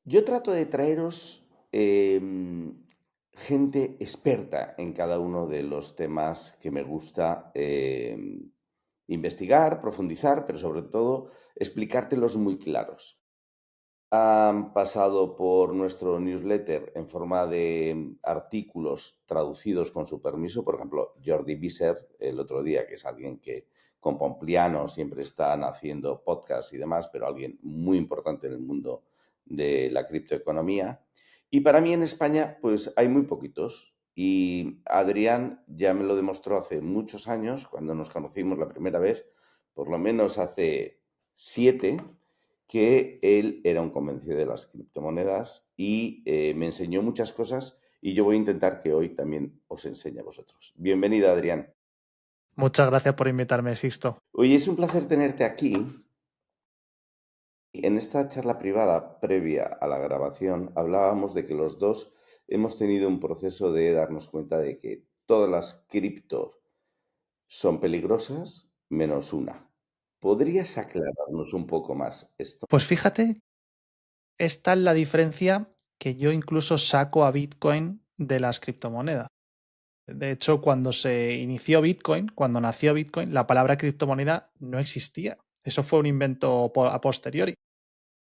Yo trato de traeros gente experta en cada uno de los temas que me gusta investigar, profundizar, pero sobre todo explicártelos muy claros. Han pasado por nuestro newsletter en forma de artículos traducidos con su permiso. Por ejemplo, Jordi Visser, el otro día, que es alguien que con Pompliano siempre están haciendo podcasts y demás, pero alguien muy importante en el mundo de la criptoeconomía. Y para mí en España, pues hay muy poquitos. Y Adrián ya me lo demostró hace muchos años, cuando nos conocimos la primera vez, por lo menos hace 7, que él era un convencido de las criptomonedas y me enseñó muchas cosas y yo voy a intentar que hoy también os enseñe a vosotros. Bienvenido, Adrián. Muchas gracias por invitarme, Sisto. Hoy es un placer tenerte aquí. En esta charla privada previa a la grabación hablábamos de que los dos hemos tenido un proceso de darnos cuenta de que todas las criptos son peligrosas menos una. ¿Podrías aclararnos un poco más esto? Pues fíjate, esta es la diferencia que yo incluso saco a Bitcoin de las criptomonedas. De hecho, cuando se inició Bitcoin, cuando nació Bitcoin, la palabra criptomoneda no existía. Eso fue un invento a posteriori.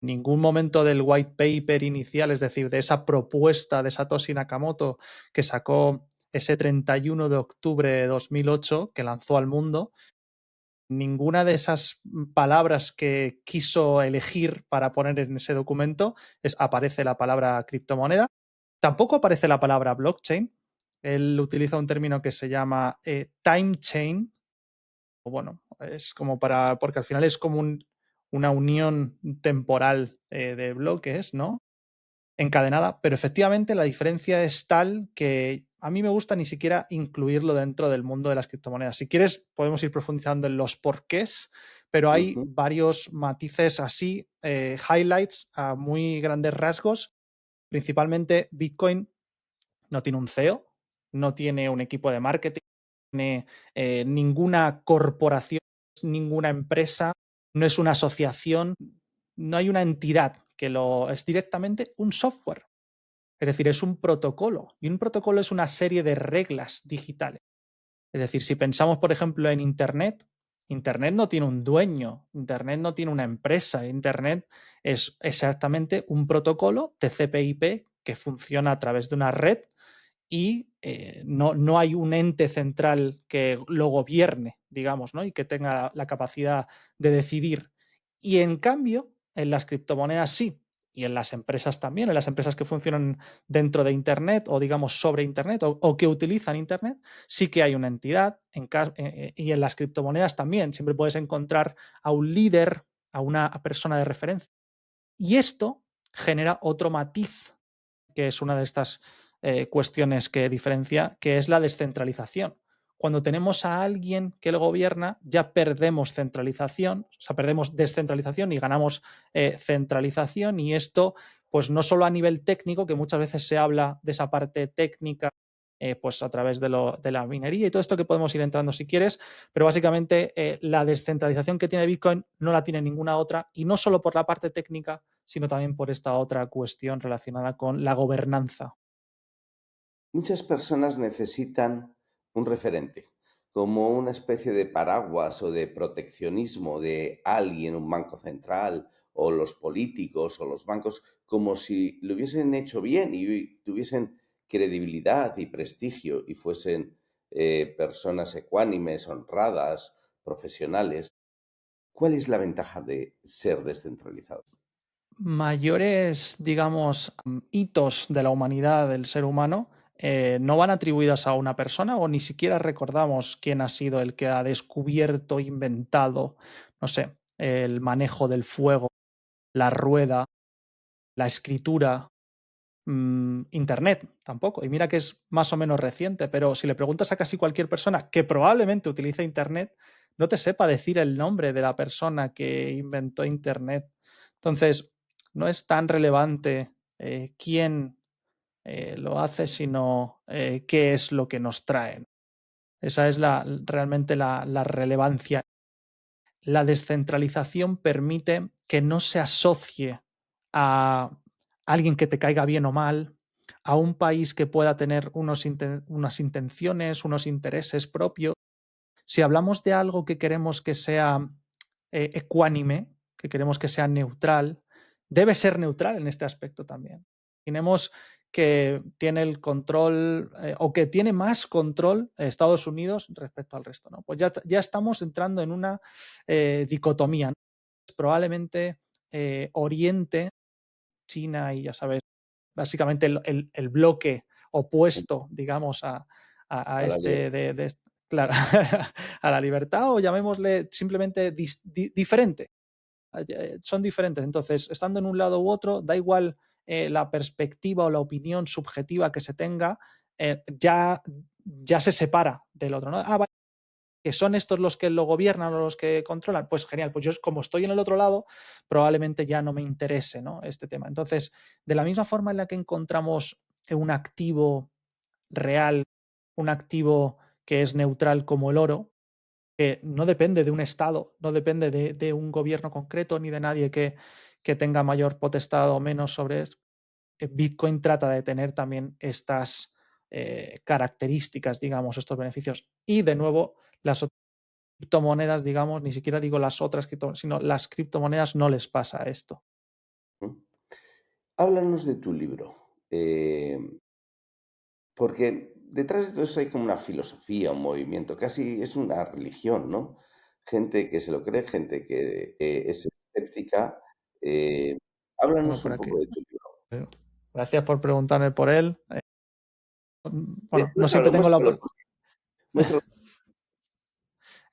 Ningún momento del white paper inicial, es decir, de esa propuesta de Satoshi Nakamoto que sacó ese 31 de octubre de 2008, que lanzó al mundo, ninguna de esas palabras que quiso elegir para poner en ese documento aparece la palabra criptomoneda. Tampoco aparece la palabra blockchain. Él utiliza un término que se llama time chain. O bueno, es como porque al final es como una unión temporal de bloques, ¿no? Encadenada, pero efectivamente la diferencia es tal que a mí me gusta ni siquiera incluirlo dentro del mundo de las criptomonedas. Si quieres, podemos ir profundizando en los porqués, pero hay Ujú. varios matices así, highlights a muy grandes rasgos. Principalmente, Bitcoin no tiene un CEO, no tiene un equipo de marketing, no tiene ninguna corporación, ninguna empresa, no es una asociación, no hay una entidad que lo es directamente un software. Es decir, es un protocolo y un protocolo es una serie de reglas digitales. Es decir, si pensamos, por ejemplo, en Internet, Internet no tiene un dueño, Internet no tiene una empresa, Internet es exactamente un protocolo TCP/IP que funciona a través de una red y no hay un ente central que lo gobierne, digamos, ¿no? Y que tenga la capacidad de decidir. Y en cambio, en las criptomonedas sí, y en las empresas también, en las empresas que funcionan dentro de Internet o digamos sobre Internet o que utilizan Internet, sí que hay una entidad y en las criptomonedas también. Siempre puedes encontrar a un líder, a una persona de referencia. Y esto genera otro matiz que es una de estas cuestiones que diferencia, que es la descentralización. Cuando tenemos a alguien que lo gobierna, ya perdemos centralización, o sea, perdemos descentralización y ganamos centralización. Y esto, pues no solo a nivel técnico, que muchas veces se habla de esa parte técnica, pues a través de la minería y todo esto que podemos ir entrando si quieres, pero básicamente la descentralización que tiene Bitcoin no la tiene ninguna otra, y no solo por la parte técnica, sino también por esta otra cuestión relacionada con la gobernanza. Muchas personas necesitan un referente, como una especie de paraguas o de proteccionismo de alguien, un banco central o los políticos o los bancos, como si lo hubiesen hecho bien y tuviesen credibilidad y prestigio y fuesen personas ecuánimes, honradas, profesionales. ¿Cuál es la ventaja de ser descentralizado? Mayores, digamos, hitos de la humanidad del ser humano no van atribuidos a una persona o ni siquiera recordamos quién ha sido el que ha descubierto, inventado, no sé, el manejo del fuego, la rueda, la escritura, Internet tampoco. Y mira que es más o menos reciente, pero si le preguntas a casi cualquier persona que probablemente utilice Internet, no te sepa decir el nombre de la persona que inventó Internet. Entonces, no es tan relevante quién lo hace, sino qué es lo que nos trae. Esa es realmente la relevancia. La descentralización permite que no se asocie a alguien que te caiga bien o mal, a un país que pueda tener unas intenciones, unos intereses propios. Si hablamos de algo que queremos que sea ecuánime, que queremos que sea neutral, debe ser neutral en este aspecto también. Imaginemos que tiene el control o que tiene más control Estados Unidos respecto al resto, ¿no? Pues ya estamos entrando en una dicotomía, ¿no? Probablemente Oriente, China y ya sabes, básicamente el bloque opuesto, digamos, a a la este, libertad. claro, a la libertad o llamémosle simplemente diferente. Son diferentes. Entonces, estando en un lado u otro, da igual la perspectiva o la opinión subjetiva que se tenga, ya se separa del otro, ¿no? Ah, vale, que son estos los que lo gobiernan o los que controlan, pues genial, pues yo como estoy en el otro lado, probablemente ya no me interese, ¿no? Este tema. Entonces, de la misma forma en la que encontramos un activo real, un activo que es neutral como el oro, que no depende de un Estado, no depende de un gobierno concreto ni de nadie que tenga mayor potestad o menos sobre esto. Bitcoin trata de tener también estas características, digamos, estos beneficios. Y de nuevo, las criptomonedas, digamos, ni siquiera digo las otras criptomonedas, sino las criptomonedas no les pasa esto. ¿No? Háblanos de tu libro, porque detrás de todo esto hay como una filosofía, un movimiento, casi es una religión, ¿no? Gente que se lo cree, gente que es escéptica. Eh, Tengo Háblanos por un aquí. poco de tu libro. Gracias por preguntarme por él. Bueno, no siempre Muéstralo, tengo la... muéstralo, muéstralo.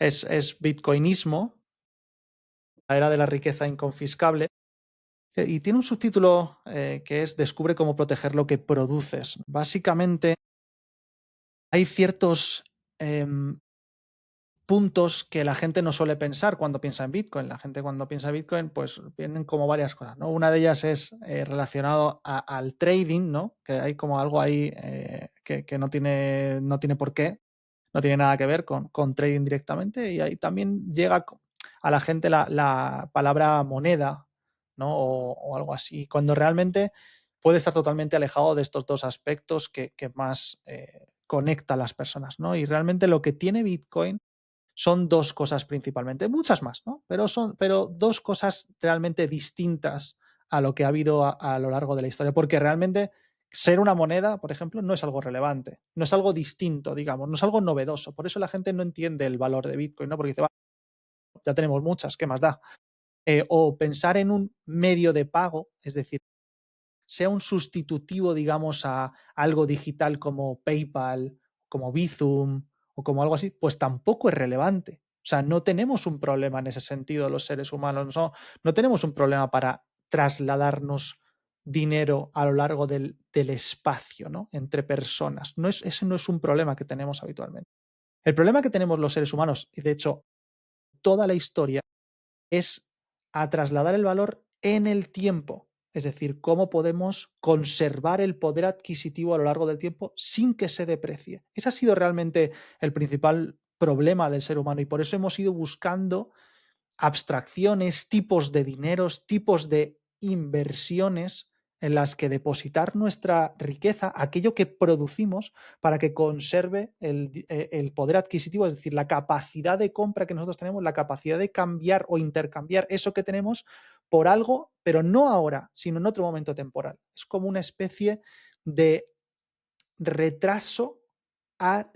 Es bitcoinismo, la era de la riqueza inconfiscable. Y tiene un subtítulo que es Descubre cómo proteger lo que produces. Básicamente, hay ciertos puntos que la gente no suele pensar cuando piensa en Bitcoin. La gente cuando piensa en Bitcoin, pues vienen como varias cosas, ¿no? Una de ellas es relacionado al trading, ¿no? Que hay como algo ahí que no tiene por qué, no tiene nada que ver con trading directamente. Y ahí también llega a la gente la palabra moneda, ¿no? O algo así, cuando realmente puede estar totalmente alejado de estos dos aspectos que más conecta a las personas, ¿no? Y realmente lo que tiene Bitcoin son dos cosas principalmente, muchas más, ¿no? Pero dos cosas realmente distintas a lo que ha habido a lo largo de la historia, porque realmente ser una moneda, por ejemplo, no es algo relevante, no es algo distinto, digamos, no es algo novedoso. Por eso la gente no entiende el valor de Bitcoin, ¿no? Porque dice, "Va, ya tenemos muchas, ¿qué más da?". O pensar en un medio de pago, es decir, sea un sustitutivo, digamos, a algo digital como PayPal, como Bizum o como algo así, pues tampoco es relevante. O sea, no tenemos un problema en ese sentido los seres humanos, no tenemos un problema para trasladarnos dinero a lo largo del espacio, ¿no? Entre personas. Ese no es un problema que tenemos habitualmente. El problema que tenemos los seres humanos, y de hecho toda la historia, es a trasladar el valor en el tiempo. Es decir, cómo podemos conservar el poder adquisitivo a lo largo del tiempo sin que se deprecie. Ese ha sido realmente el principal problema del ser humano y por eso hemos ido buscando abstracciones, tipos de dineros, tipos de inversiones en las que depositar nuestra riqueza, aquello que producimos, para que conserve el poder adquisitivo, es decir, la capacidad de compra que nosotros tenemos, la capacidad de cambiar o intercambiar eso que tenemos por algo, pero no ahora, sino en otro momento temporal. Es como una especie de retraso al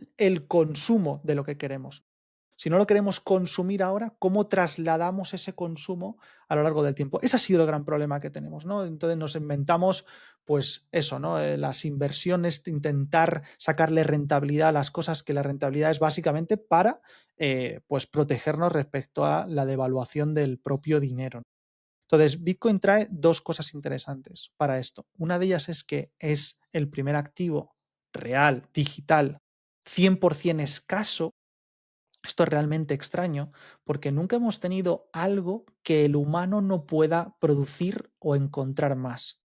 consumo de lo que queremos. Si no lo queremos consumir ahora, ¿cómo trasladamos ese consumo a lo largo del tiempo? Ese ha sido el gran problema que tenemos, ¿no? Entonces nos inventamos, pues eso, ¿no? Las inversiones, intentar sacarle rentabilidad a las cosas, que la rentabilidad es básicamente para, pues, protegernos respecto a la devaluación del propio dinero. Entonces, Bitcoin trae dos cosas interesantes para esto. Una de ellas es que es el primer activo real, digital, 100% escaso. Esto es realmente extraño porque nunca hemos tenido algo que el humano no pueda producir o encontrar más.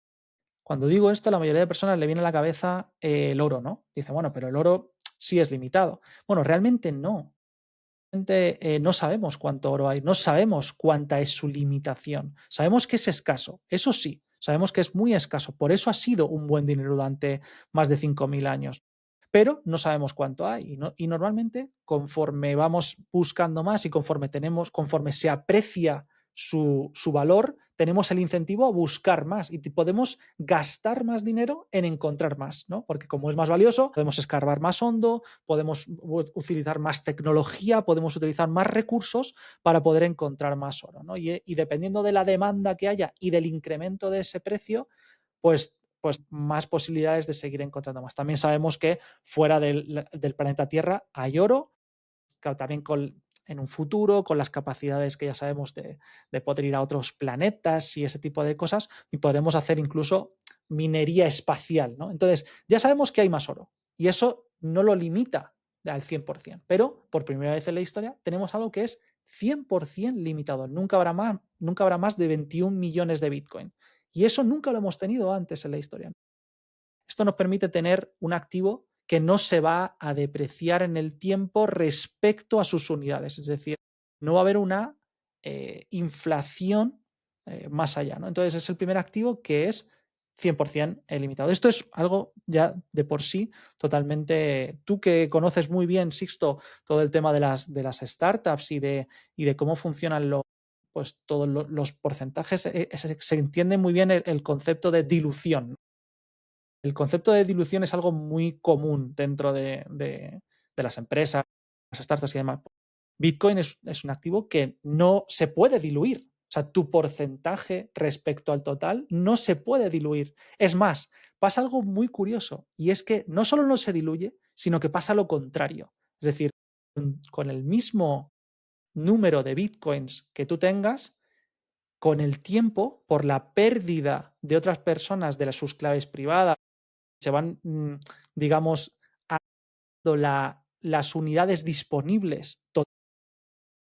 Cuando digo esto, a la mayoría de personas le viene a la cabeza el oro, ¿no? Dice, bueno, pero el oro sí es limitado. Bueno, realmente no. Realmente, no sabemos cuánto oro hay, no sabemos cuánta es su limitación. Sabemos que es escaso, eso sí. Sabemos que es muy escaso. Por eso ha sido un buen dinero durante más de 5.000 años. Pero no sabemos cuánto hay. Y normalmente, conforme vamos buscando más y conforme se aprecia su valor, tenemos el incentivo a buscar más y podemos gastar más dinero en encontrar más, ¿no? Porque como es más valioso, podemos escarbar más hondo, podemos utilizar más tecnología, podemos utilizar más recursos para poder encontrar más oro, ¿no? Y dependiendo de la demanda que haya y del incremento de ese precio, pues más posibilidades de seguir encontrando más. También sabemos que fuera del planeta Tierra hay oro, claro, también en un futuro, con las capacidades que ya sabemos de poder ir a otros planetas y ese tipo de cosas, y podremos hacer incluso minería espacial, ¿no? Entonces, ya sabemos que hay más oro y eso no lo limita al 100%, pero por primera vez en la historia tenemos algo que es 100% limitado. Nunca habrá más de 21 millones de Bitcoin. Y eso nunca lo hemos tenido antes en la historia. Esto nos permite tener un activo que no se va a depreciar en el tiempo respecto a sus unidades. Es decir, no va a haber una inflación más allá, ¿no? Entonces es el primer activo que es 100% limitado. Esto es algo ya de por sí totalmente. Tú que conoces muy bien, Sixto, todo el tema de las startups y de cómo funcionan pues, todos los porcentajes, se entiende muy bien el concepto de dilución. El concepto de dilución es algo muy común dentro de las empresas, las startups y demás. Bitcoin es un activo que no se puede diluir. O sea, tu porcentaje respecto al total no se puede diluir. Es más, pasa algo muy curioso y es que no solo no se diluye, sino que pasa lo contrario. Es decir, con el mismo número de Bitcoins que tú tengas, con el tiempo, por la pérdida de otras personas de sus claves privadas, se van, digamos, dando las unidades disponibles,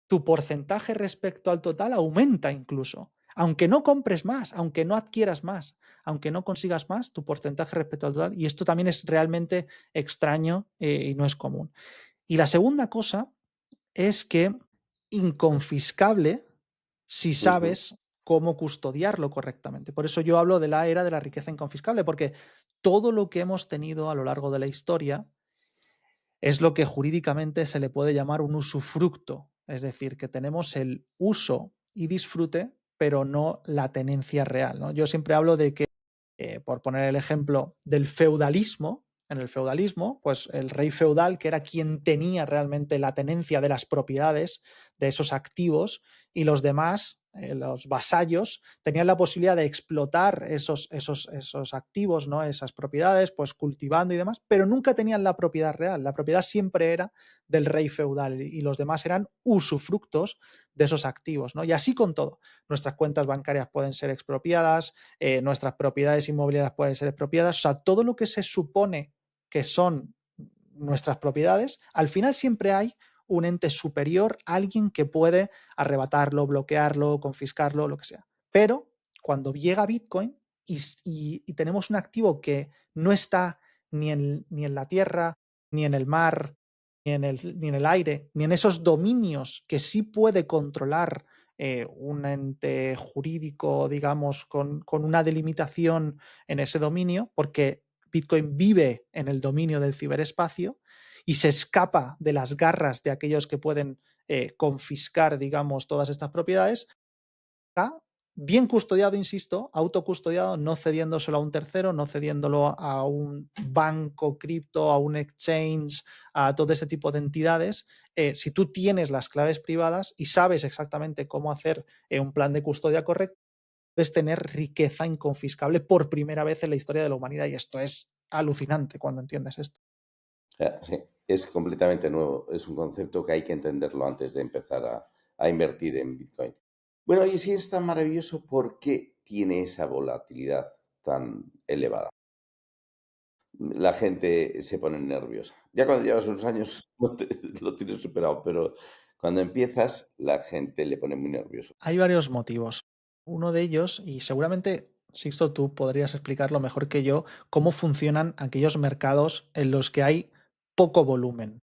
tu porcentaje respecto al total aumenta incluso. Aunque no compres más, aunque no adquieras más, aunque no consigas más, tu porcentaje respecto al total. Y esto también es realmente extraño y no es común. Y la segunda cosa es que inconfiscable si Ujú. sabes cómo custodiarlo correctamente. Por eso yo hablo de la era de la riqueza inconfiscable, porque todo lo que hemos tenido a lo largo de la historia es lo que jurídicamente se le puede llamar un usufructo, es decir, que tenemos el uso y disfrute, pero no la tenencia real, ¿no? Yo siempre hablo de que, por poner el ejemplo del feudalismo, en el feudalismo, pues el rey feudal, que era quien tenía realmente la tenencia de las propiedades de esos activos, y los demás, los vasallos, tenían la posibilidad de explotar esos activos, ¿no? Esas propiedades, pues cultivando y demás, pero nunca tenían la propiedad real. La propiedad siempre era del rey feudal y los demás eran usufructos de esos activos, ¿no? Y así con todo. Nuestras cuentas bancarias pueden ser expropiadas, nuestras propiedades inmobiliarias pueden ser expropiadas, o sea, todo lo que se supone que son nuestras propiedades, al final siempre hay un ente superior, alguien que puede arrebatarlo, bloquearlo, confiscarlo, lo que sea. Pero cuando llega Bitcoin y tenemos un activo que no está ni en la tierra, ni en el mar, ni en el aire, ni en esos dominios que sí puede controlar un ente jurídico, digamos, con una delimitación en ese dominio, porque Bitcoin vive en el dominio del ciberespacio y se escapa de las garras de aquellos que pueden confiscar, digamos, todas estas propiedades, está bien custodiado, insisto, autocustodiado, no cediéndoselo a un tercero, no cediéndolo a un banco cripto, a un exchange, a todo ese tipo de entidades. Si tú tienes las claves privadas y sabes exactamente cómo hacer un plan de custodia correcto, puedes tener riqueza inconfiscable por primera vez en la historia de la humanidad. Y esto es alucinante cuando entiendes esto. Sí, es completamente nuevo. Es un concepto que hay que entenderlo antes de empezar a invertir en Bitcoin. Bueno, y si es tan maravilloso, ¿por qué tiene esa volatilidad tan elevada? La gente se pone nerviosa. Ya cuando llevas unos años lo tienes superado, pero cuando empiezas, la gente le pone muy nervioso. Hay varios motivos. Uno de ellos, y seguramente, Sixto, tú podrías explicarlo mejor que yo, cómo funcionan aquellos mercados en los que hay poco volumen.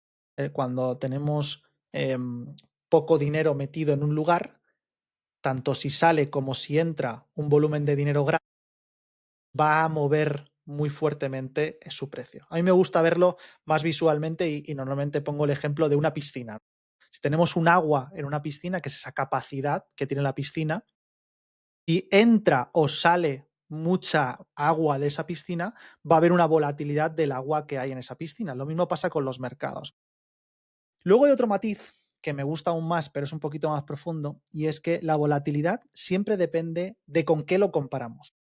Cuando tenemos poco dinero metido en un lugar, tanto si sale como si entra un volumen de dinero grande, va a mover muy fuertemente su precio. A mí me gusta verlo más visualmente y normalmente pongo el ejemplo de una piscina. Si tenemos un agua en una piscina, que es esa capacidad que tiene la piscina, y entra o sale mucha agua de esa piscina, va a haber una volatilidad del agua que hay en esa piscina. Lo mismo pasa con los mercados. Luego hay otro matiz que me gusta aún más, pero es un poquito más profundo, y es que la volatilidad siempre depende de con qué lo comparamos.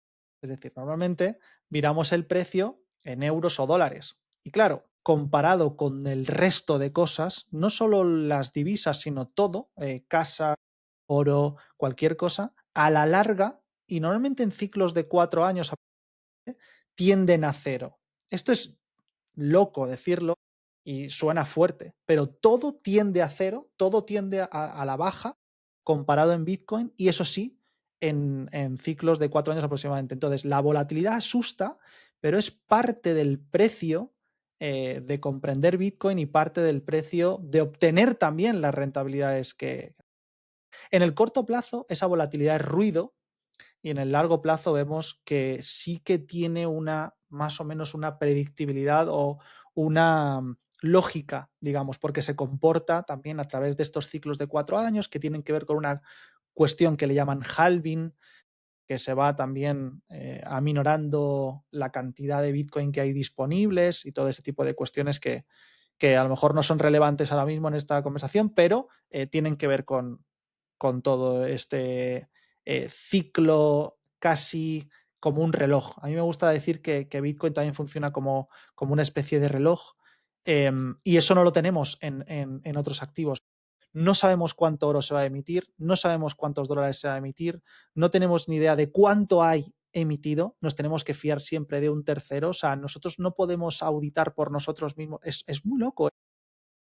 Es decir, normalmente miramos el precio en euros o dólares. Y claro, comparado con el resto de cosas, no solo las divisas, sino todo, casa, oro, cualquier cosa, a la larga, y normalmente en ciclos de 4 años, tienden a cero. Esto es loco decirlo y suena fuerte, pero todo tiende a cero, todo tiende a la baja comparado en Bitcoin y eso sí, en ciclos de 4 años aproximadamente. Entonces, la volatilidad asusta, pero es parte del precio de comprender Bitcoin y parte del precio de obtener también las rentabilidades que... En el corto plazo, esa volatilidad es ruido, y en el largo plazo vemos que sí que tiene una más o menos una predictibilidad o una lógica, digamos, porque se comporta también a través de estos ciclos de 4 años que tienen que ver con una cuestión que le llaman halving, que se va también aminorando la cantidad de Bitcoin que hay disponibles y todo ese tipo de cuestiones que a lo mejor no son relevantes ahora mismo en esta conversación, pero tienen que ver con todo este ciclo casi como un reloj. A mí me gusta decir que Bitcoin también funciona como una especie de reloj y eso no lo tenemos en otros activos. No sabemos cuánto oro se va a emitir, no sabemos cuántos dólares se va a emitir, no tenemos ni idea de cuánto hay emitido, nos tenemos que fiar siempre de un tercero, o sea, nosotros no podemos auditar por nosotros mismos, es muy loco,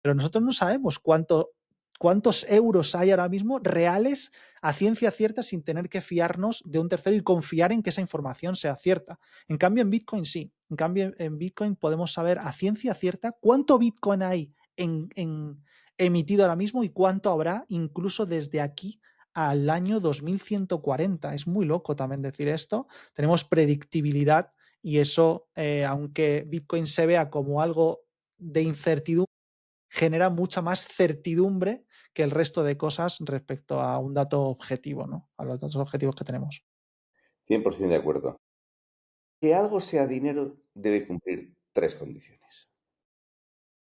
pero nosotros no sabemos cuántos euros hay ahora mismo reales a ciencia cierta sin tener que fiarnos de un tercero y confiar en que esa información sea cierta. En cambio, en Bitcoin sí. En cambio, en Bitcoin podemos saber a ciencia cierta cuánto Bitcoin hay emitido ahora mismo y cuánto habrá incluso desde aquí al año 2140. Es muy loco también decir esto. Tenemos predictibilidad y eso, aunque Bitcoin se vea como algo de incertidumbre, genera mucha más certidumbre que el resto de cosas respecto a un dato objetivo, ¿no? A los datos objetivos que tenemos. 100% de acuerdo. Que algo sea dinero debe cumplir tres condiciones.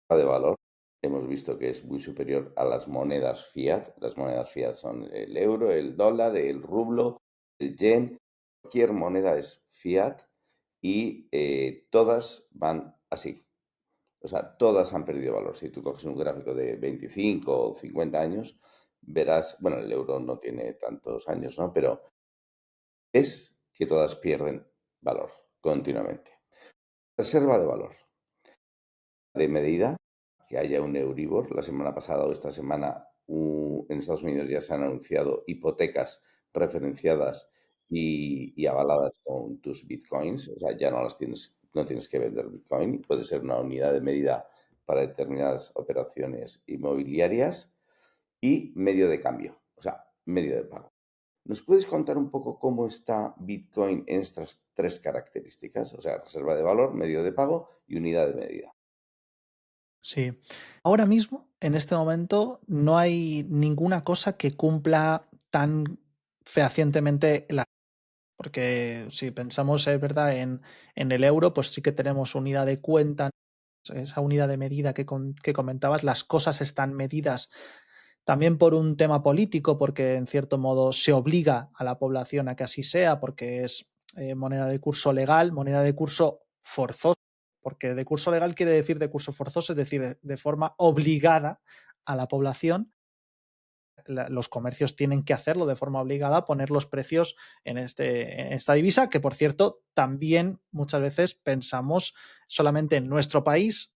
De valor, hemos visto que es muy superior a las monedas fiat. Las monedas fiat son el euro, el dólar, el rublo, el yen. Cualquier moneda es fiat y todas van así. O sea, todas han perdido valor. Si tú coges un gráfico de 25 o 50 años, verás, bueno, el euro no tiene tantos años, ¿no? Pero es que todas pierden valor continuamente. Reserva de valor. De medida que haya un Euribor. La semana pasada o esta semana en Estados Unidos ya se han anunciado hipotecas referenciadas y avaladas con tus bitcoins. O sea, ya no las tienes, no tienes que vender bitcoin. Puede ser una unidad de medida para determinadas operaciones inmobiliarias y medio de cambio, o sea, medio de pago. ¿Nos puedes contar un poco cómo está Bitcoin en estas tres características? O sea, reserva de valor, medio de pago y unidad de medida. Sí. Ahora mismo, en este momento, no hay ninguna cosa que cumpla tan fehacientemente la... Porque si pensamos, es verdad, en el euro, pues sí que tenemos unidad de cuenta, esa unidad de medida que comentabas, las cosas están medidas también por un tema político, porque en cierto modo se obliga a la población a que así sea, porque es moneda de curso legal, moneda de curso forzoso, porque de curso legal quiere decir de curso forzoso, es decir, de forma obligada a la población. Los comercios tienen que hacerlo de forma obligada, poner los precios en esta divisa, que por cierto, también muchas veces pensamos solamente en nuestro país,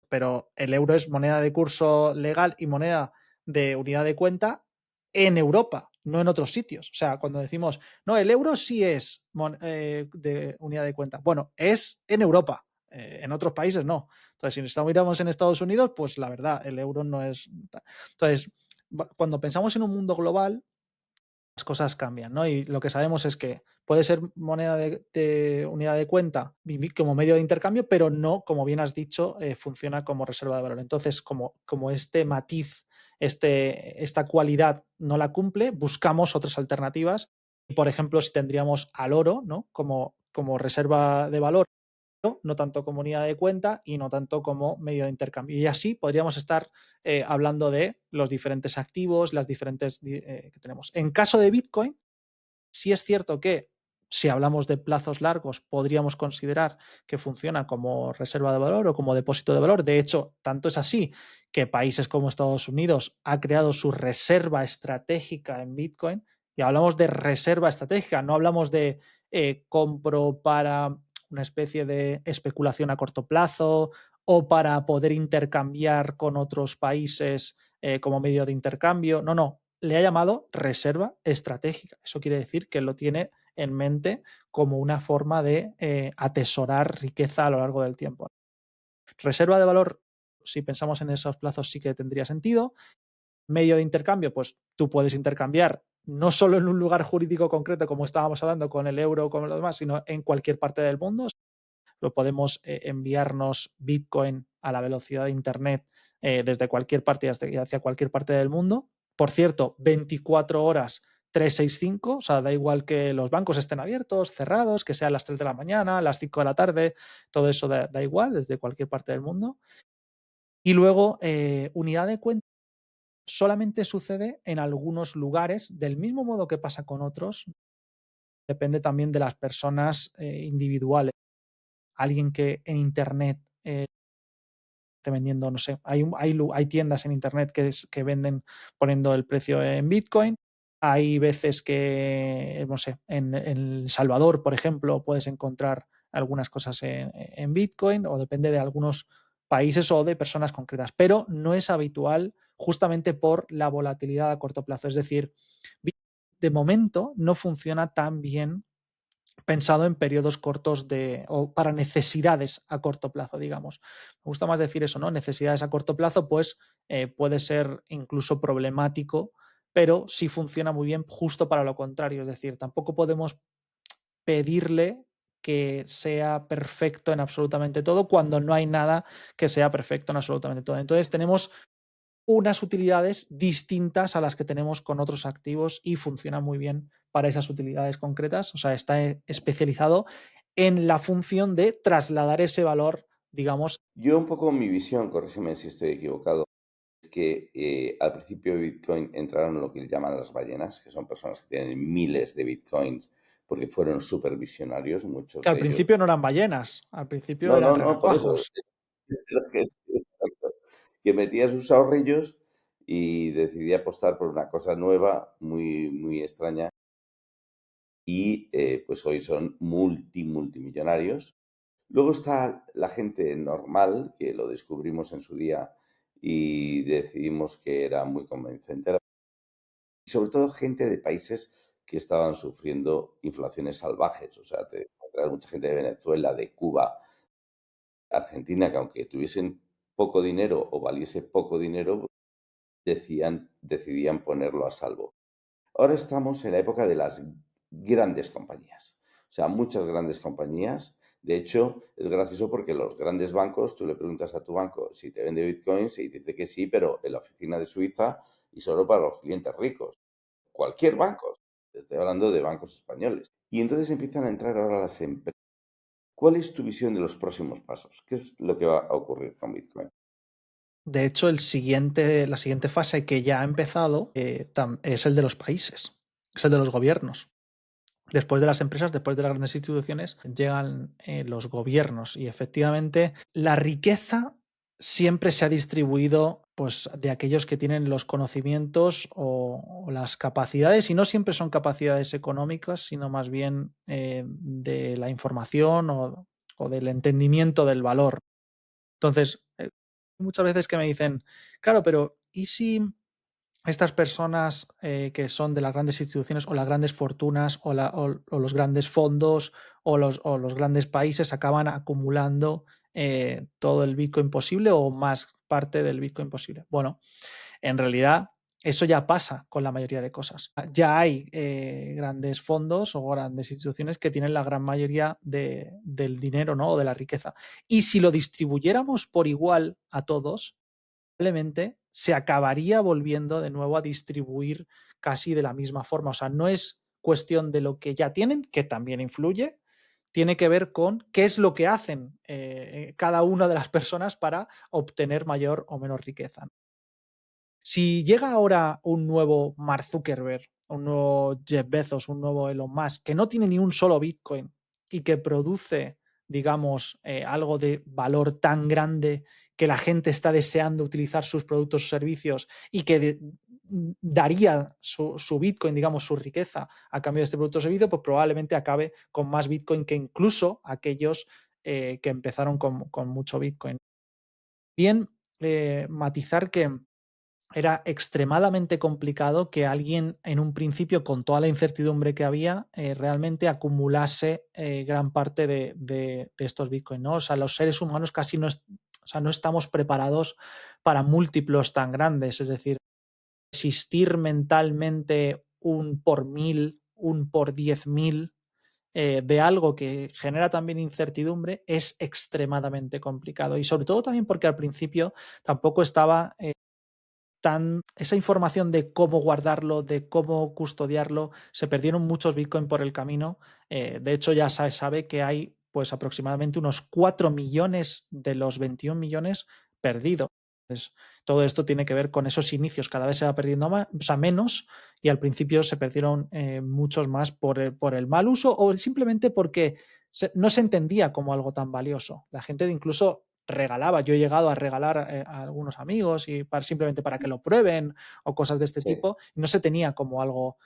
pero el euro es moneda de curso legal y moneda de unidad de cuenta en Europa, no en otros sitios. O sea, cuando decimos, no, el euro sí es de unidad de cuenta. Bueno, es en Europa, en otros países no. Entonces, si nos miramos en Estados Unidos, pues la verdad, el euro no es... Entonces, cuando pensamos en un mundo global, las cosas cambian, ¿no? Y lo que sabemos es que puede ser moneda de unidad de cuenta como medio de intercambio, pero no, como bien has dicho, funciona como reserva de valor. Entonces, como este matiz, esta cualidad no la cumple, buscamos otras alternativas. Por ejemplo, si tendríamos al oro, ¿no? como reserva de valor, no tanto como unidad de cuenta y no tanto como medio de intercambio. Y así podríamos estar hablando de los diferentes activos, las diferentes que tenemos. En caso de Bitcoin, sí es cierto que si hablamos de plazos largos, podríamos considerar que funciona como reserva de valor o como depósito de valor. De hecho, tanto es así que países como Estados Unidos ha creado su reserva estratégica en Bitcoin. Y hablamos de reserva estratégica, no hablamos de compro para una especie de especulación a corto plazo o para poder intercambiar con otros países como medio de intercambio. No, no, le ha llamado reserva estratégica. Eso quiere decir que lo tiene en mente como una forma de atesorar riqueza a lo largo del tiempo. Reserva de valor, si pensamos en esos plazos, sí que tendría sentido. Medio de intercambio, pues tú puedes intercambiar no solo en un lugar jurídico concreto, como estábamos hablando con el euro o con lo demás, sino en cualquier parte del mundo. Lo podemos enviarnos Bitcoin a la velocidad de Internet desde cualquier parte y hacia cualquier parte del mundo. Por cierto, 24 horas 365, o sea, da igual que los bancos estén abiertos, cerrados, que sean las 3 de la mañana, las 5 de la tarde, todo eso da igual desde cualquier parte del mundo. Y luego, unidad de cuenta solamente sucede en algunos lugares, del mismo modo que pasa con otros, depende también de las personas individuales. Alguien que en Internet esté vendiendo, no sé, hay tiendas en internet que venden poniendo el precio en Bitcoin. Hay veces que, no sé, en El Salvador, por ejemplo, puedes encontrar algunas cosas en Bitcoin o depende de algunos países o de personas concretas, pero no es habitual justamente por la volatilidad a corto plazo. Es decir, de momento no funciona tan bien pensado en periodos cortos o para necesidades a corto plazo, digamos. Me gusta más decir eso, ¿no? Necesidades a corto plazo, pues puede ser incluso problemático, pero sí funciona muy bien justo para lo contrario. Es decir, tampoco podemos pedirle que sea perfecto en absolutamente todo cuando no hay nada que sea perfecto en absolutamente todo. Entonces tenemos unas utilidades distintas a las que tenemos con otros activos y funciona muy bien para esas utilidades concretas. O sea, está especializado en la función de trasladar ese valor, digamos. Yo un poco mi visión, corrígeme si estoy equivocado, es que al principio de Bitcoin entraron lo que llaman las ballenas, que son personas que tienen miles de Bitcoins porque fueron supervisionarios, Que muchos al de ellos. principio no eran ballenas, al principio No, eran no, no, por eso. renacuajos. Exacto. Que metía sus ahorrillos y decidía apostar por una cosa nueva, muy, muy extraña. Y pues hoy son multimillonarios. Luego está la gente normal, que lo descubrimos en su día y decidimos que era muy convincente. Y sobre todo gente de países que estaban sufriendo inflaciones salvajes. O sea, te encontrarás mucha gente de Venezuela, de Cuba, Argentina, que aunque tuviesen poco dinero o valiese poco dinero, decidían ponerlo a salvo. Ahora estamos en la época de las grandes compañías. O sea, muchas grandes compañías. De hecho, es gracioso porque los grandes bancos, tú le preguntas a tu banco si te vende bitcoins y te dice que sí, pero en la oficina de Suiza y solo para los clientes ricos. Cualquier banco. Estoy hablando de bancos españoles. Y entonces empiezan a entrar ahora las empresas. ¿Cuál es tu visión de los próximos pasos? ¿Qué es lo que va a ocurrir con Bitcoin? De hecho, la siguiente fase que ya ha empezado es el de los países, es el de los gobiernos. Después de las empresas, después de las grandes instituciones, llegan los gobiernos y efectivamente la riqueza siempre se ha distribuido pues, de aquellos que tienen los conocimientos o las capacidades, y no siempre son capacidades económicas, sino más bien de la información o del entendimiento del valor. Entonces, muchas veces que me dicen, claro, pero ¿y si estas personas que son de las grandes instituciones o las grandes fortunas o los grandes fondos o los grandes países acaban acumulando todo el Bitcoin posible o más parte del Bitcoin posible? Bueno, en realidad Eso ya pasa con la mayoría de cosas. Ya hay grandes fondos o grandes instituciones que tienen la gran mayoría del dinero, ¿no? O de la riqueza. Y si lo distribuyéramos por igual a todos, probablemente se acabaría volviendo de nuevo a distribuir casi de la misma forma. O sea, no es cuestión de lo que ya tienen, que también influye, tiene que ver con qué es lo que hacen cada una de las personas para obtener mayor o menor riqueza. Si llega ahora un nuevo Mark Zuckerberg, un nuevo Jeff Bezos, un nuevo Elon Musk, que no tiene ni un solo Bitcoin y que produce, digamos, algo de valor tan grande que la gente está deseando utilizar sus productos o servicios y que daría su Bitcoin, digamos, su riqueza a cambio de este producto o servicio, pues probablemente acabe con más Bitcoin que incluso aquellos que empezaron con mucho Bitcoin. Bien, matizar que era extremadamente complicado que alguien en un principio, con toda la incertidumbre que había, realmente acumulase gran parte de estos Bitcoin, ¿no? O sea, los seres humanos casi no, o sea, no estamos preparados para múltiplos tan grandes. Es decir, existir mentalmente un por 1000, un por 10.000 de algo que genera también incertidumbre es extremadamente complicado. Y sobre todo también porque al principio tampoco estaba esa información de cómo guardarlo, de cómo custodiarlo, se perdieron muchos Bitcoin por el camino. De hecho, ya se sabe que hay pues aproximadamente unos 4 millones de los 21 millones perdidos. Entonces, todo esto tiene que ver con esos inicios. Cada vez se va perdiendo más, o sea, menos, y al principio se perdieron muchos más por el mal uso o simplemente porque no se entendía como algo tan valioso. La gente incluso regalaba. Yo he llegado a regalar a algunos amigos y simplemente para que lo prueben o cosas de este Sí, tipo. Y no se tenía como algo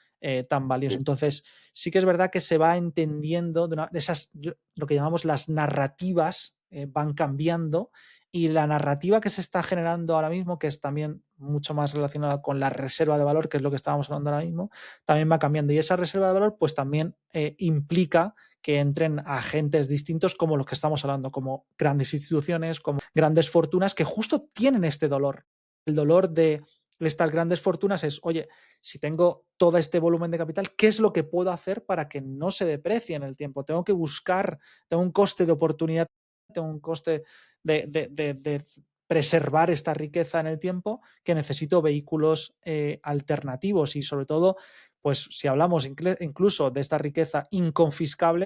tan valioso. sí, Entonces, sí que es verdad que se va entendiendo de esas, lo que llamamos las narrativas, van cambiando y la narrativa que se está generando ahora mismo, que es también mucho más relacionada con la reserva de valor, que es lo que estábamos hablando ahora mismo, también va cambiando. Y esa reserva de valor, pues también implica que entren agentes distintos como los que estamos hablando, como grandes instituciones, como grandes fortunas que justo tienen este dolor. El dolor de estas grandes fortunas es, oye, si tengo todo este volumen de capital, ¿qué es lo que puedo hacer para que no se deprecie en el tiempo? Tengo que buscar, tengo un coste de oportunidad, tengo un coste de preservar esta riqueza en el tiempo, que necesito vehículos alternativos y sobre todo, pues si hablamos incluso de esta riqueza inconfiscable,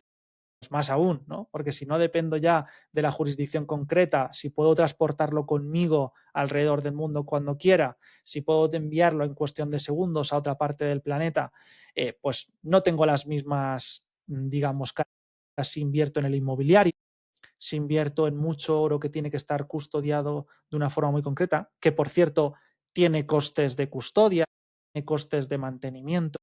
pues más aún, ¿no? Porque si no dependo ya de la jurisdicción concreta, si puedo transportarlo conmigo alrededor del mundo cuando quiera, si puedo enviarlo en cuestión de segundos a otra parte del planeta, pues no tengo las mismas, digamos, cargas si invierto en el inmobiliario, si invierto en mucho oro que tiene que estar custodiado de una forma muy concreta, que por cierto tiene costes de custodia, tiene costes de mantenimiento.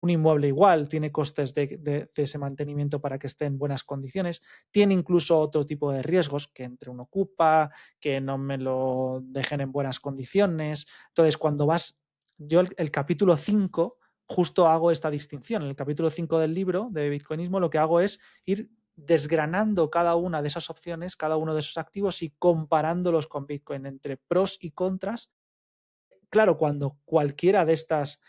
Un inmueble igual tiene costes de ese mantenimiento para que esté en buenas condiciones, tiene incluso otro tipo de riesgos, que entre un ocupa, que no me lo dejen en buenas condiciones. Entonces, cuando vas, yo el capítulo 5 justo hago esta distinción. En el capítulo 5 del libro de Bitcoinismo lo que hago es ir desgranando cada una de esas opciones, cada uno de esos activos y comparándolos con Bitcoin entre pros y contras. Claro, cuando cualquiera de estas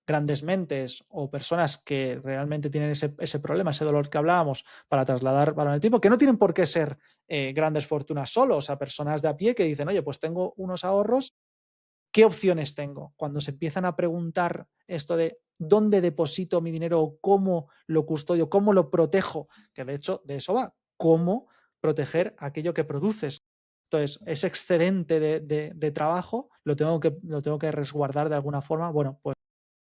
grandes mentes o personas que realmente tienen ese problema, ese dolor que hablábamos, para trasladar valor en el tiempo, que no tienen por qué ser grandes fortunas solo, o sea, personas de a pie que dicen, oye, pues tengo unos ahorros, ¿qué opciones tengo? Cuando se empiezan a preguntar esto de dónde deposito mi dinero o cómo lo custodio, cómo lo protejo, que de hecho de eso va, cómo proteger aquello que produces. Entonces, ese excedente de trabajo lo tengo que resguardar de alguna forma. Bueno, pues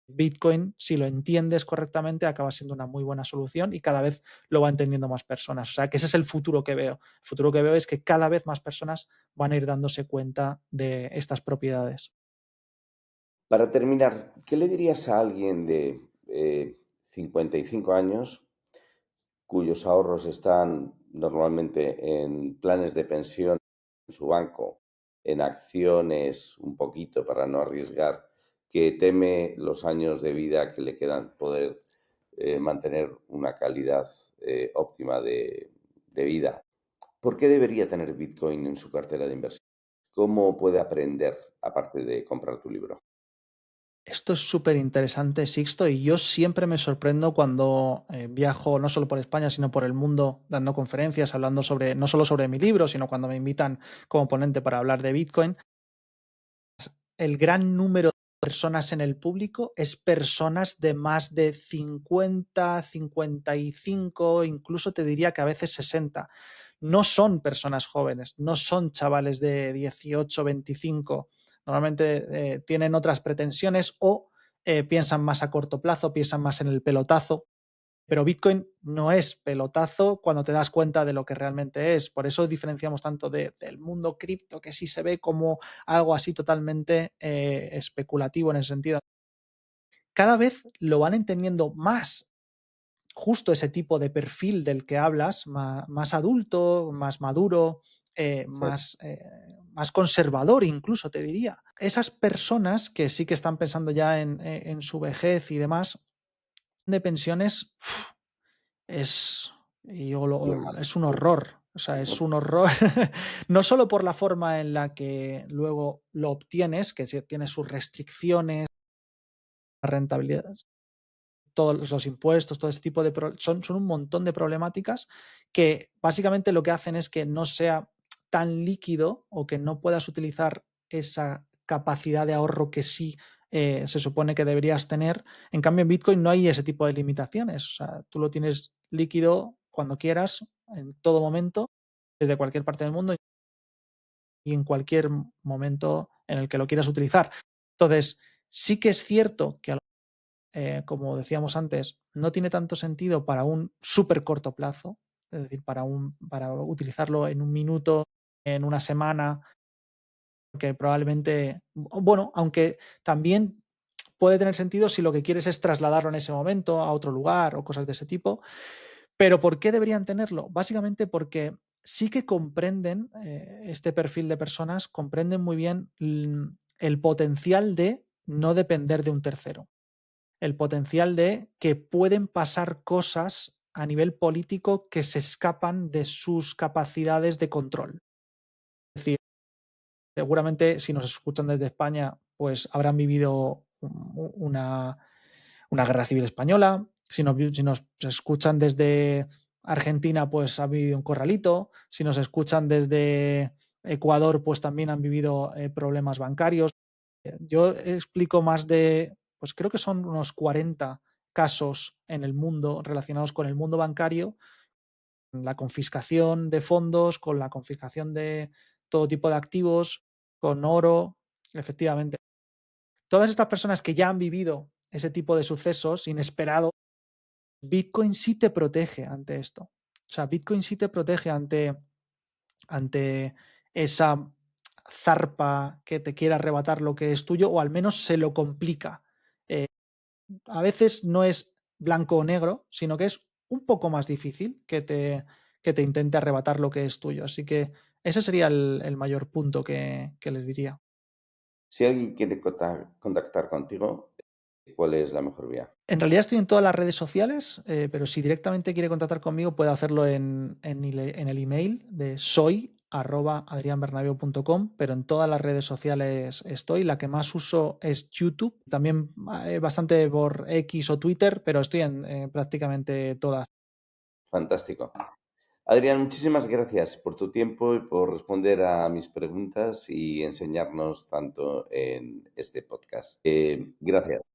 Bitcoin, si lo entiendes correctamente, acaba siendo una muy buena solución y cada vez lo va entendiendo más personas. O sea, que ese es el futuro que veo. El futuro que veo es que cada vez más personas van a ir dándose cuenta de estas propiedades. Para terminar, ¿qué le dirías a alguien de 55 años cuyos ahorros están normalmente en planes de pensión en su banco, en acciones un poquito para no arriesgar, que teme los años de vida que le quedan poder mantener una calidad óptima de vida? ¿Por qué debería tener Bitcoin en su cartera de inversión? cómo puede aprender aparte de comprar tu libro? Esto es súper interesante, Sixto, y yo siempre me sorprendo cuando viajo no solo por España, sino por el mundo dando conferencias, hablando sobre, no solo sobre mi libro, sino cuando me invitan como ponente para hablar de Bitcoin. El gran número de personas en el público es personas de más de 50, 55, incluso te diría que a veces 60. No son personas jóvenes, no son chavales de 18, 25. Normalmente tienen otras pretensiones o piensan más a corto plazo, piensan más en el pelotazo. Pero Bitcoin no es pelotazo cuando te das cuenta de lo que realmente es. Por eso diferenciamos tanto del mundo cripto, que sí se ve como algo así totalmente especulativo en ese sentido. Cada vez lo van entendiendo más justo ese tipo de perfil del que hablas, más adulto, más maduro, Sí, más conservador incluso, te diría. Esas personas que sí que están pensando ya en su vejez y demás, de pensiones, es, es un horror. O sea, es un horror, no solo por la forma en la que luego lo obtienes, que tiene sus restricciones, rentabilidades, todos los impuestos, todo ese tipo de son un montón de problemáticas que básicamente lo que hacen es que no sea tan líquido o que no puedas utilizar esa capacidad de ahorro que sí se supone que deberías tener. En cambio, en Bitcoin no hay ese tipo de limitaciones. O sea, tú lo tienes líquido cuando quieras, en todo momento, desde cualquier parte del mundo y en cualquier momento en el que lo quieras utilizar. Entonces, sí que es cierto que como decíamos antes, no tiene tanto sentido para un súper corto plazo, es decir, para utilizarlo en un minuto, en una semana, que probablemente, bueno, aunque también puede tener sentido si lo que quieres es trasladarlo en ese momento a otro lugar o cosas de ese tipo. Pero ¿por qué deberían tenerlo? Básicamente porque sí que comprenden, este perfil de personas, comprenden muy bien el potencial de no depender de un tercero, el potencial de que pueden pasar cosas a nivel político que se escapan de sus capacidades de control. Es decir, seguramente si nos escuchan desde España, pues habrán vivido una guerra civil española. Si nos escuchan desde Argentina, pues ha vivido un corralito. Si nos escuchan desde Ecuador, pues también han vivido problemas bancarios. Yo explico más de, pues creo que son unos 40 casos en el mundo relacionados con el mundo bancario, la confiscación de fondos, con la confiscación de todo tipo de activos, con oro, efectivamente. Todas estas personas que ya han vivido ese tipo de sucesos inesperados, Bitcoin sí te protege ante esto. O sea, Bitcoin sí te protege ante esa zarpa que te quiera arrebatar lo que es tuyo, o al menos se lo complica. Eh, a veces no es blanco o negro, sino que es un poco más difícil que te intente arrebatar lo que es tuyo. Así que ese sería el mayor punto que les diría. Si alguien quiere contactar contigo, ¿cuál es la mejor vía? En realidad estoy en todas las redes sociales, pero si directamente quiere contactar conmigo puede hacerlo en el email de soy@adrianbernabeu.com, pero en todas las redes sociales estoy. La que más uso es YouTube, también bastante por X o Twitter, pero estoy en prácticamente todas. Fantástico. Adrián, muchísimas gracias por tu tiempo y por responder a mis preguntas y enseñarnos tanto en este podcast. Gracias.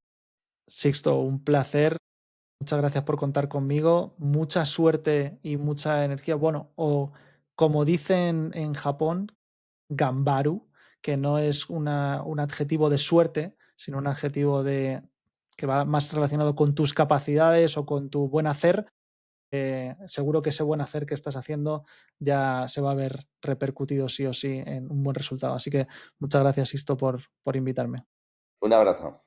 Sixto, un placer. Muchas gracias por contar conmigo. Mucha suerte y mucha energía. Bueno, o como dicen en Japón, Gambaru, que no es un adjetivo de suerte, sino un adjetivo que va más relacionado con tus capacidades o con tu buen hacer. Seguro que ese buen hacer que estás haciendo ya se va a ver repercutido sí o sí en un buen resultado. Así que muchas gracias, Sisto, por invitarme. Un abrazo.